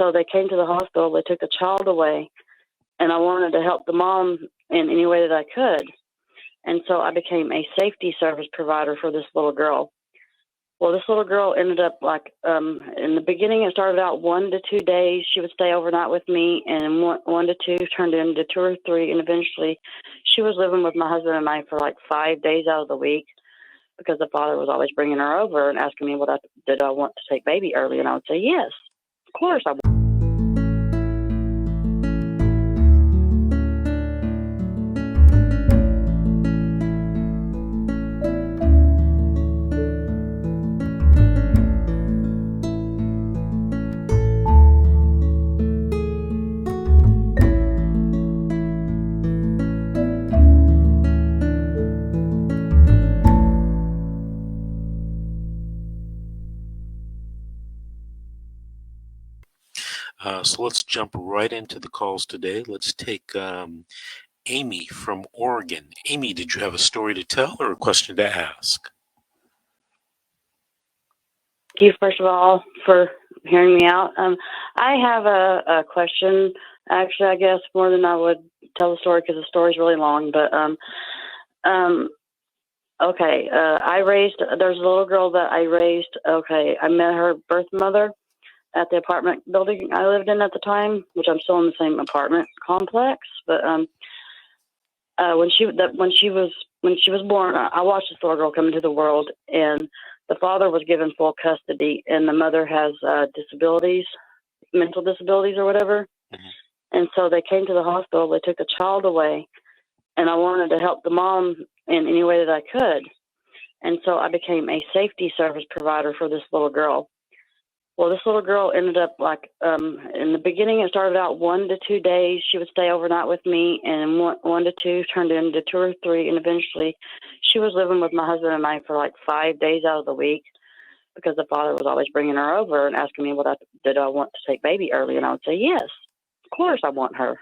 so they came to the hospital. They took the child away, and I wanted to help the mom in any way that I could. And so I became a safety service provider for this little girl. Well, this little girl ended up in the beginning, it started out 1 to 2 days. She would stay overnight with me, and one to two turned into 2 or 3. And eventually she was living with my husband and I for like 5 days out of the week, because the father was always bringing her over and asking me did I want to take baby early. And I would say, yes, of course I would. So let's jump right into the calls today. Let's take Amy from Oregon. Amy, did you have a story to tell or a question to ask? Thank you, first of all, for hearing me out. I have a question, actually, I guess, more than I would tell the story, because the story's really long. But, okay, there's a little girl that I raised. Okay, I met her birth mother at the apartment building I lived in at the time, which I'm still in the same apartment complex. But when she was born, I watched this little girl come into the world, and the father was given full custody, and the mother has disabilities, mental disabilities or whatever. Mm-hmm. And so they came to the hospital. They took the child away, and I wanted to help the mom in any way that I could. And so I became a safety service provider for this little girl. Well, this little girl ended up in the beginning, it started out 1 to 2 days. She would stay overnight with me, and one to two turned into 2 or 3. And eventually she was living with my husband and I for like 5 days out of the week, because the father was always bringing her over and asking me did I want to take baby early. And I would say, yes, of course I want her.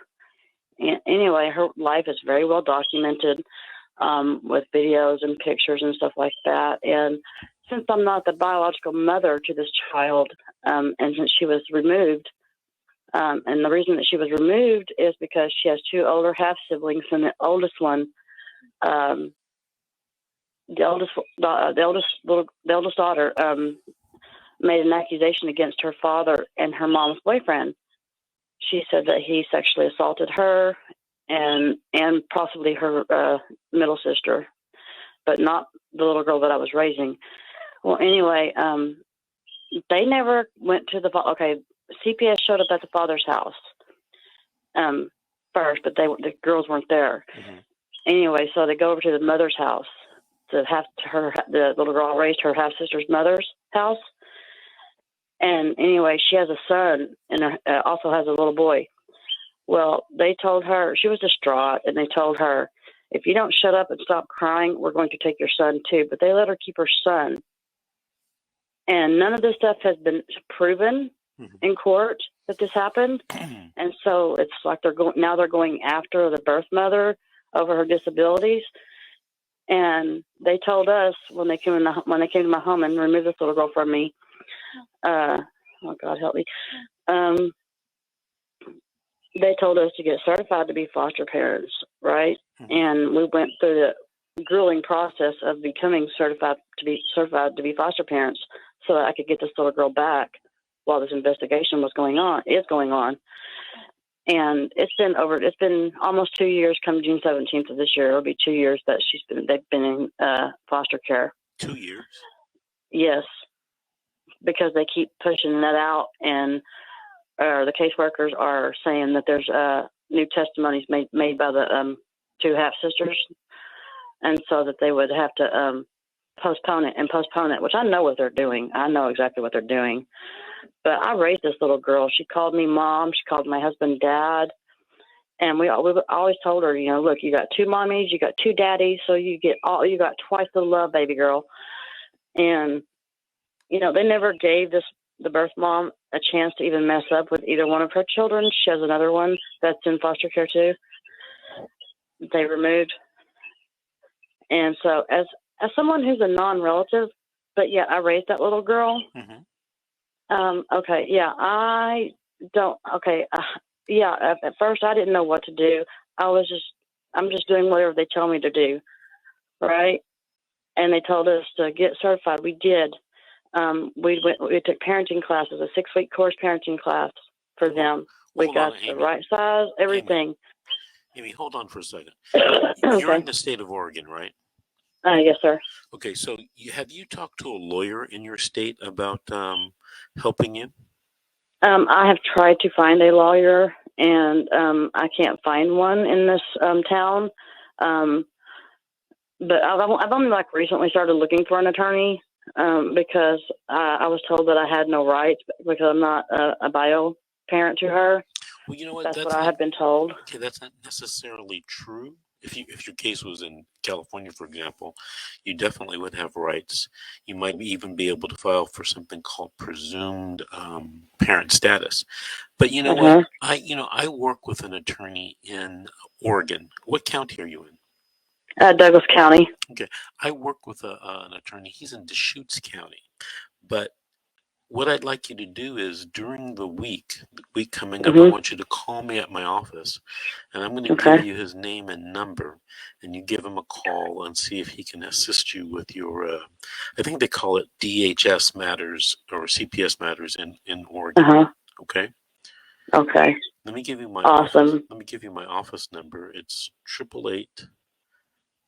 And anyway, her life is very well documented with videos and pictures and stuff like that. And since I'm not the biological mother to this child, and since she was removed, and the reason that she was removed is because she has 2 older half siblings, and the oldest one, the eldest daughter, made an accusation against her father and her mom's boyfriend. She said that he sexually assaulted her and possibly her middle sister, but not the little girl that I was raising. Well, anyway, they never went to CPS showed up at the father's house first, but the girls weren't there. Mm-hmm. Anyway, so they go over to the mother's house, the little girl raised her half sister's mother's house. And anyway, she has a son and also has a little boy. Well, they told her, she was distraught, and they told her, if you don't shut up and stop crying, we're going to take your son too. But they let her keep her son. And none of this stuff has been proven in court that this happened. And so it's like they're going after the birth mother over her disabilities. And they told us when they came to my home and removed this little girl from me, oh God help me, they told us to get certified to be foster parents, right? Mm-hmm. And we went through the grueling process of becoming certified to be foster parents, so that I could get this little girl back while this investigation is going on. And it's been almost 2 years. Come June 17th of this year, it'll be 2 years that they've been in foster care. 2 years? Yes, because they keep pushing that out, and the caseworkers are saying that there's new testimonies made by the 2 half sisters, and so that they would have to postpone it, which I know what they're doing. I know exactly what they're doing. But I raised this little girl. She called me mom. She called my husband dad. And we always told her, look, you got 2 mommies, you got 2 daddies, so you got twice the love, baby girl. And, they never gave the birth mom a chance to even mess up with either one of her children. She has another one that's in foster care too. They removed. And so as someone who's a non-relative, but yet I raised that little girl. Mm-hmm. Okay, yeah, I Okay, yeah. At first, I didn't know what to do. I'm just doing whatever they tell me to do, right? And they told us to get certified. We did. We took parenting classes, a 6-week course parenting class for them. We Hold got on, the Amy. right size, everything. Amy, hold on for a second. Okay. You're in the state of Oregon, right? Yes, sir. Okay, so have you talked to a lawyer in your state about helping you? I have tried to find a lawyer, and I can't find one in this town. But I've only recently started looking for an attorney because I was told that I had no rights because I'm not a bio parent to her. Well, you know what? That's what I have been told. Okay, that's not necessarily true. If your case was in California, for example, you definitely would have rights. You might even be able to file for something called presumed parent status. But you know what? I work with an attorney in Oregon. What county are you in? Douglas County. Okay, I work with an attorney. He's in Deschutes County. But what I'd like you to do is during the week coming up, I want you to call me at my office, and I'm going to give you his name and number, and you give him a call and see if he can assist you with your, I think they call it DHS matters or CPS matters in Oregon. Okay. Okay. Let me give you my awesome. Let me give you my office number. It's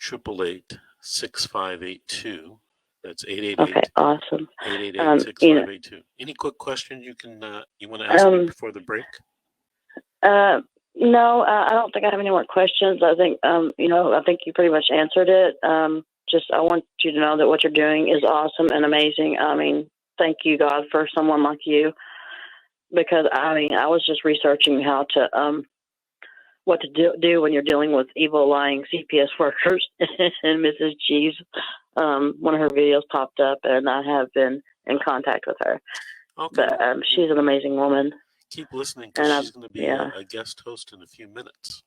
888-888-6582. That's 888. Okay, awesome. 888-6582. Any quick questions you want to ask me before the break? No, I don't think I have any more questions. I think I think you pretty much answered it. Just I want you to know that what you're doing is awesome and amazing. I mean, thank you, God, for someone like you, because I was just researching how to what to do when you're dealing with evil, lying CPS workers. And Mrs. G's, one of her videos popped up, and I have been in contact with her. Okay. But she's an amazing woman. Keep listening, because she's going to be a guest host in a few minutes.